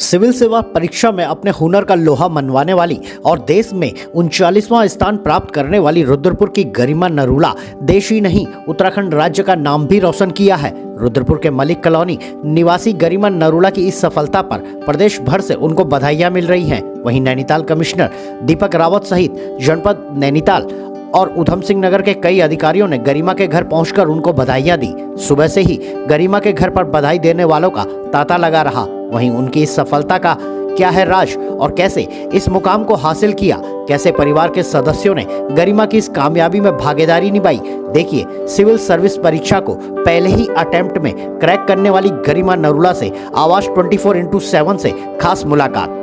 Civil सेवा परीक्षा में अपने हुनर का लोहा मनवाने वाली और देश में 39वां स्थान प्राप्त करने वाली रुद्रपुर की गरिमा नरूला देश ही नहीं उत्तराखंड राज्य का नाम भी रोशन किया है। रुद्रपुर के मलिक कॉलोनी निवासी गरिमा नरूला की इस सफलता पर प्रदेश भर से उनको बधाइयां मिल रही हैं। वहीं नैनीताल कमिश्नर दीपक रावत सहित जनपद नैनीताल और उधम सिंह नगर के कई अधिकारियों ने गरिमा के घर पहुंचकर उनको बधाइयां दी। सुबह से ही गरिमा के घर पर बधाई देने वालों का तांता लगा रहा। वहीं उनकी इस सफलता का क्या है राज और कैसे इस मुकाम को हासिल किया, कैसे परिवार के सदस्यों ने गरिमा की इस कामयाबी में भागीदारी निभाई, देखिए सिविल सर्विस परीक्षा को पहले ही अटेम्प्ट में क्रैक करने वाली गरिमा नरूला से आवाज 24/7 से खास मुलाकात।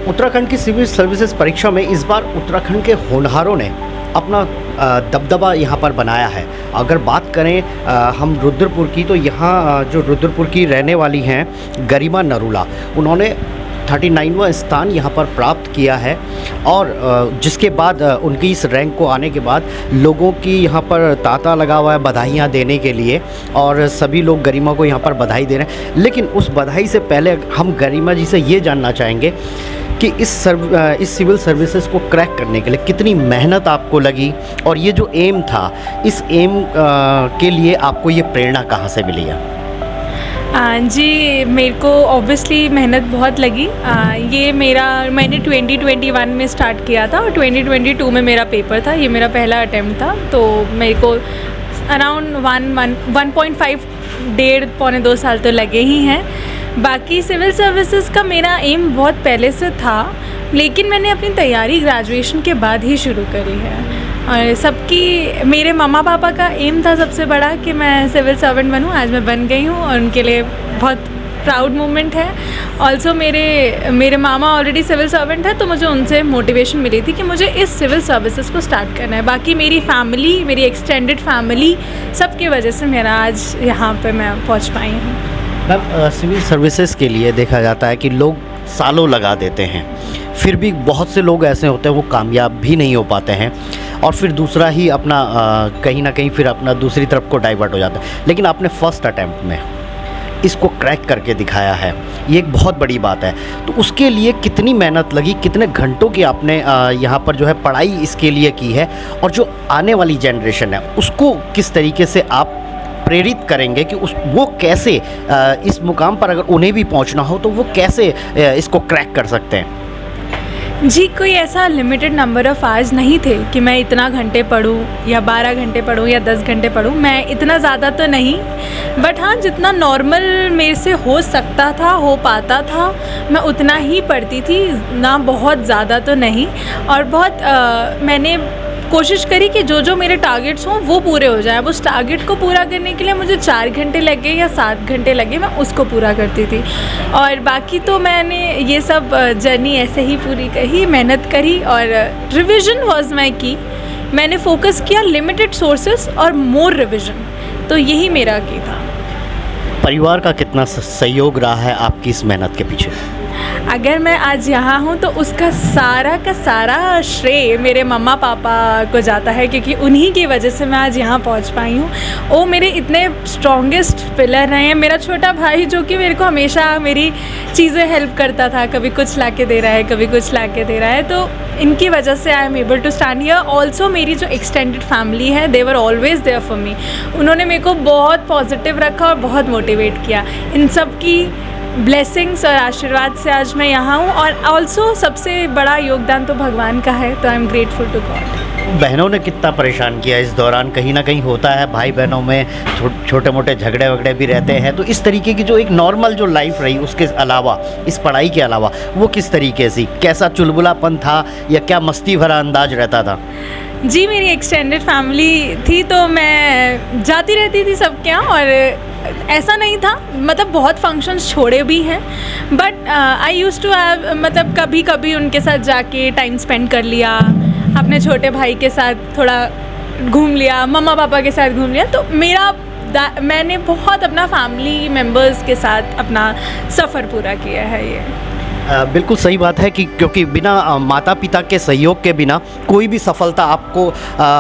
उत्तराखंड की सिविल सर्विसेज परीक्षा में इस बार उत्तराखंड के होनहारों ने अपना दबदबा यहाँ पर बनाया है। अगर बात करें हम रुद्रपुर की, तो यहाँ जो रुद्रपुर की रहने वाली हैं गरिमा नरूला, उन्होंने 39वां स्थान यहाँ पर प्राप्त किया है और जिसके बाद उनकी इस रैंक को आने के बाद लोगों की यहाँ पर तांता लगा हुआ है बधाइयाँ देने के लिए और सभी लोग गरिमा को यहाँ पर बधाई दे रहे हैं। लेकिन उस बधाई से पहले हम गरिमा जी से ये जानना चाहेंगे कि इस सिविल सर्विसेज को क्रैक करने के लिए कितनी मेहनत आपको लगी और ये जो एम था, इस एम के लिए आपको ये प्रेरणा कहाँ से मिली है? जी, मेरे को ऑब्वियसली मेहनत बहुत लगी। मैंने 2021 में स्टार्ट किया था और 2022 में मेरा पेपर था। ये मेरा पहला अटेम्प्ट था, तो मेरे को अराउंड 1.5 डेढ़ पौने 2 साल तो लगे ही हैं। बाकी सिविल सर्विसेज का मेरा एम बहुत पहले से था, लेकिन मैंने अपनी तैयारी ग्रेजुएशन के बाद ही शुरू करी है। और मेरे मम्मा पापा का एम था सबसे बड़ा कि मैं सिविल सर्वेंट बनूं। आज मैं बन गई हूं और उनके लिए बहुत प्राउड मोमेंट है। ऑल्सो मेरे मामा ऑलरेडी सिविल सर्वेंट है, तो मुझे उनसे मोटिवेशन मिली थी कि मुझे इस सिविल सर्विसेज को स्टार्ट करना है। बाकी मेरी फैमिली, मेरी एक्सटेंडेड फैमिली, सबकी वजह से मेरा आज यहाँ पे मैं पहुँच पाई हूँ। मैम, सिविल सर्विसेज के लिए देखा जाता है कि लोग सालों लगा देते हैं, फिर भी बहुत से लोग ऐसे होते हैं वो कामयाब भी नहीं हो पाते हैं और फिर दूसरा ही अपना कहीं ना कहीं फिर अपना दूसरी तरफ को डाइवर्ट हो जाता है। लेकिन आपने फर्स्ट अटैम्प्ट में इसको क्रैक करके दिखाया है, ये एक बहुत बड़ी बात है। तो उसके लिए कितनी मेहनत लगी, कितने घंटों की आपने यहाँ पर जो है पढ़ाई इसके लिए की है और जो आने वाली जनरेशन है उसको किस तरीके से आप प्रेरित करेंगे कि वो कैसे इस मुकाम पर अगर उन्हें भी पहुँचना हो तो वो कैसे इसको क्रैक कर सकते हैं? जी, कोई ऐसा लिमिटेड नंबर ऑफ़ आवर्स नहीं थे कि मैं इतना घंटे पढूँ या 12 घंटे पढूँ या 10 घंटे पढूँ। मैं इतना ज़्यादा तो नहीं, बट हाँ, जितना नॉर्मल मेरे से हो सकता था, हो पाता था, मैं उतना ही पढ़ती थी, ना बहुत ज़्यादा तो नहीं। और मैंने कोशिश करी कि जो मेरे टारगेट्स हों वो पूरे हो जाएं। अब उस टारगेट को पूरा करने के लिए मुझे 4 घंटे लगे या 7 घंटे लगे, मैं उसको पूरा करती थी। और बाकी तो मैंने ये सब जर्नी ऐसे ही पूरी करी, मेहनत करी और रिवीजन वाज माय की। मैंने फोकस किया लिमिटेड सोर्सेस और मोर रिवीजन, तो यही मेरा की था। परिवार का कितना सहयोग रहा है आपकी इस मेहनत के पीछे? अगर मैं आज यहाँ हूँ तो उसका सारा का सारा श्रेय मेरे मम्मा पापा को जाता है, क्योंकि उन्हीं की वजह से मैं आज यहाँ पहुँच पाई हूँ। वो मेरे इतने स्ट्रॉन्गेस्ट पिलर रहे हैं। मेरा छोटा भाई जो कि मेरे को हमेशा मेरी चीज़ें हेल्प करता था, कभी कुछ ला के दे रहा है, कभी कुछ ला के दे रहा है, तो इनकी वजह से I am able to stand here. Also मेरी जो एक्सटेंडेड फैमिली है, they were always there for me. उन्होंने मेरे को बहुत पॉजिटिव रखा और बहुत मोटिवेट किया। इन सब की ब्लेसिंग्स और आशीर्वाद से आज मैं यहाँ हूँ। और ऑल्सो सबसे बड़ा योगदान तो भगवान का है, तो I am grateful to God. बहनों ने कितना परेशान किया इस दौरान? कहीं ना कहीं होता है भाई बहनों में छोटे मोटे झगड़े वगड़े भी रहते हैं, तो इस तरीके की जो एक नॉर्मल जो लाइफ रही उसके अलावा, इस पढ़ाई के अलावा, वो किस तरीके से, कैसा चुलबुलापन था या क्या मस्ती भरा अंदाज रहता था? जी, मेरी एक्सटेंडेड फैमिली थी तो मैं जाती रहती थी सबके यहाँ, और ऐसा नहीं था, मतलब बहुत फंक्शंस छोड़े भी हैं, but I use to have, मतलब कभी कभी उनके साथ जाके टाइम स्पेंड कर लिया, अपने छोटे भाई के साथ थोड़ा घूम लिया, मम्मा पापा के साथ घूम लिया। तो मैंने बहुत अपना फैमिली मेम्बर्स के साथ अपना सफ़र पूरा किया है ये। बिल्कुल सही बात है कि क्योंकि बिना माता पिता के सहयोग के बिना कोई भी सफलता आपको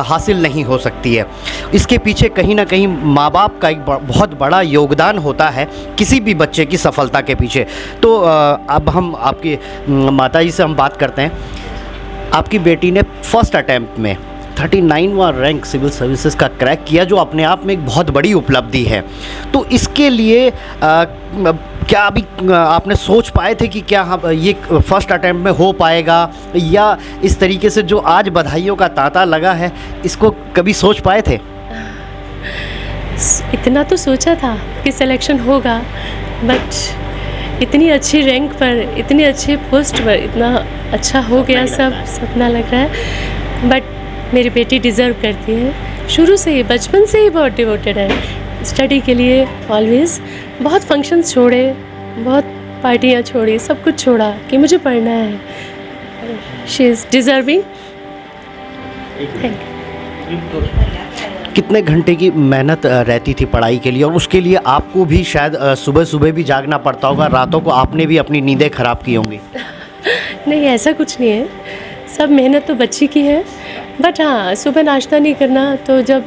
हासिल नहीं हो सकती है। इसके पीछे कहीं ना कहीं माँ बाप का एक बहुत बड़ा योगदान होता है किसी भी बच्चे की सफलता के पीछे। तो अब हम आपकी माता जी से हम बात करते हैं। आपकी बेटी ने फर्स्ट अटैम्प्ट में 39वां रैंक सिविल सर्विसेज का क्रैक किया, जो अपने आप में एक बहुत बड़ी उपलब्धि है। तो इसके लिए क्या अभी आपने सोच पाए थे कि क्या हम ये फर्स्ट अटैम्प्ट में हो पाएगा, या इस तरीके से जो आज बधाइयों का तांता लगा है इसको कभी सोच पाए थे? इतना तो सोचा था कि सिलेक्शन होगा, बट इतनी अच्छी रैंक पर, इतने अच्छे पोस्ट पर इतना अच्छा हो गया, सब सपना लग रहा है। बट मेरी बेटी डिज़र्व करती है, शुरू से ही, बचपन से ही बहुत डिवोटेड है स्टडी के लिए। ऑलवेज बहुत फंक्शंस छोड़े, बहुत पार्टियाँ छोड़ी, सब कुछ छोड़ा कि मुझे पढ़ना है। She is deserving. Thank you. कितने घंटे की मेहनत रहती थी पढ़ाई के लिए, और उसके लिए आपको भी शायद सुबह सुबह भी जागना पड़ता होगा, रातों को आपने भी अपनी नींदें ख़राब की होंगी? नहीं, ऐसा कुछ नहीं है, सब मेहनत तो बच्ची की है। बट हाँ, सुबह नाश्ता नहीं करना, तो जब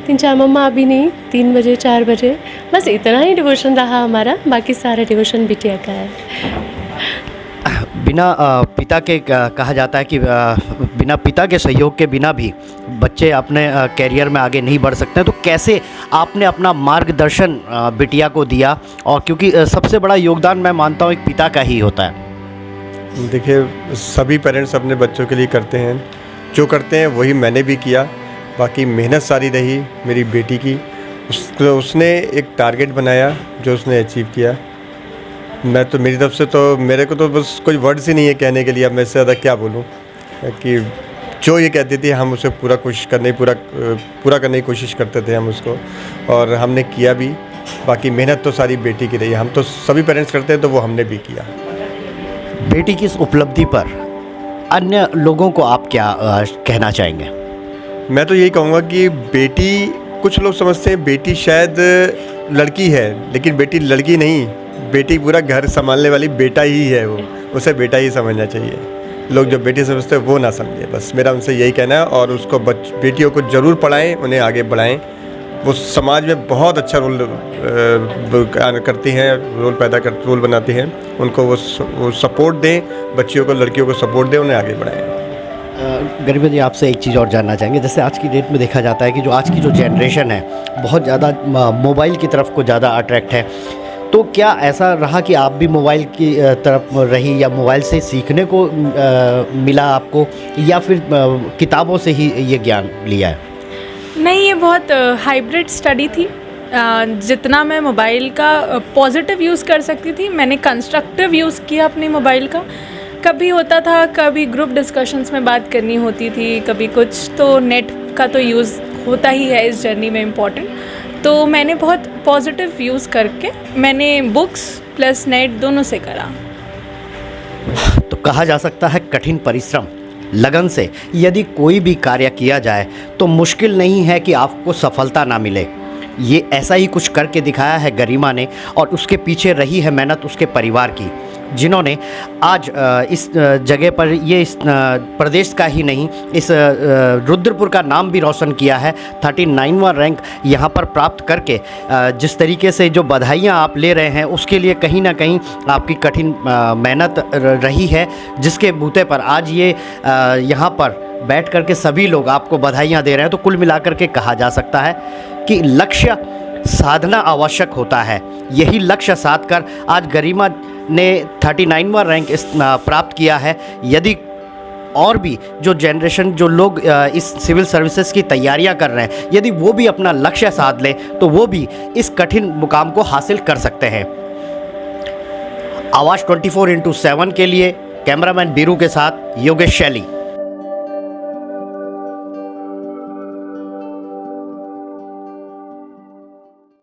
3-4 मम्मा अभी नहीं, 3 बजे 4 बजे, बस इतना ही डिवोशन रहा हमारा, बाकी सारा डिवोशन बिटिया का है। बिना पिता के कहा जाता है कि बिना पिता के सहयोग के बिना भी बच्चे अपने कैरियर में आगे नहीं बढ़ सकते। तो कैसे आपने अपना मार्गदर्शन बिटिया को दिया? और क्योंकि सबसे बड़ा योगदान मैं मानता हूँ एक पिता का ही होता है। देखिए, सभी पेरेंट्स अपने बच्चों के लिए करते हैं, जो करते हैं वही मैंने भी किया। बाकी मेहनत सारी रही मेरी बेटी की। उसने एक टारगेट बनाया जो उसने अचीव किया। मैं तो, मेरी तरफ से तो, मेरे को तो बस कोई वर्ड्स ही नहीं है कहने के लिए, अब मैं इससे ज़्यादा क्या बोलूँ। कि जो ये कहती थी हम उसे पूरा करने की कोशिश करते थे हम उसको, और हमने किया भी। बाकी मेहनत तो सारी बेटी की रही, हम तो सभी पेरेंट्स करते हैं, तो वो हमने भी किया। बेटी की इस उपलब्धि पर अन्य लोगों को आप क्या कहना चाहेंगे? मैं तो यही कहूँगा कि बेटी, कुछ लोग समझते हैं बेटी शायद लड़की है, लेकिन बेटी लड़की नहीं, बेटी पूरा घर संभालने वाली बेटा ही है। वो, उसे बेटा ही समझना चाहिए। लोग जो बेटी समझते हैं वो ना समझे, बस मेरा उनसे यही कहना है। और उसको बेटियों को ज़रूर पढ़ाएं, उन्हें आगे बढ़ाएं। वो समाज में बहुत अच्छा रोल करती हैं, रोल बनाती हैं। उनको वो सपोर्ट दें, बच्चियों को, लड़कियों को सपोर्ट दें, उन्हें आगे बढ़ाएं। गरिमा जी, आपसे एक चीज़ और जानना चाहेंगे। जैसे आज की डेट में देखा जाता है कि जो आज की जो जनरेशन है बहुत ज़्यादा मोबाइल की तरफ को ज़्यादा अट्रैक्ट है। तो क्या ऐसा रहा कि आप भी मोबाइल की तरफ रही, या मोबाइल से सीखने को मिला आपको, या फिर किताबों से ही ये ज्ञान लिया है? नहीं, ये बहुत हाइब्रिड स्टडी थी। जितना मैं मोबाइल का पॉजिटिव यूज़ कर सकती थी, मैंने कंस्ट्रक्टिव यूज़ किया अपने मोबाइल का। कभी होता था, कभी ग्रुप डिस्कशंस में बात करनी होती थी, कभी कुछ, तो नेट का तो यूज़ होता ही है इस जर्नी में इम्पॉर्टेंट। तो मैंने बहुत पॉजिटिव यूज़ करके मैंने बुक्स प्लस नेट दोनों से करा। तो कहा जा सकता है कठिन परिश्रम, लगन से यदि कोई भी कार्य किया जाए तो मुश्किल नहीं है कि आपको सफलता ना मिले। ये ऐसा ही कुछ करके दिखाया है गरिमा ने, और उसके पीछे रही है मेहनत उसके परिवार की, जिन्होंने आज इस जगह पर, ये इस प्रदेश का ही नहीं, इस रुद्रपुर का नाम भी रोशन किया है। 39वां रैंक यहाँ पर प्राप्त करके जिस तरीके से जो बधाइयाँ आप ले रहे हैं, उसके लिए कहीं ना कहीं आपकी कठिन मेहनत रही है, जिसके बूते पर आज ये यहाँ पर बैठ कर के सभी लोग आपको बधाइयाँ दे रहे हैं। तो कुल मिलाकर के कहा जा सकता है कि लक्ष्य साधना आवश्यक होता है। यही लक्ष्य साध कर आज गरिमा ने 39वां रैंक प्राप्त किया है। यदि और भी जो जनरेशन, जो लोग इस सिविल सर्विसेज की तैयारियां कर रहे हैं, यदि वो भी अपना लक्ष्य साध लें तो वो भी इस कठिन मुकाम को हासिल कर सकते हैं। आवाज़ 24/7 के लिए कैमरामैन बीरू के साथ योगेश शैली।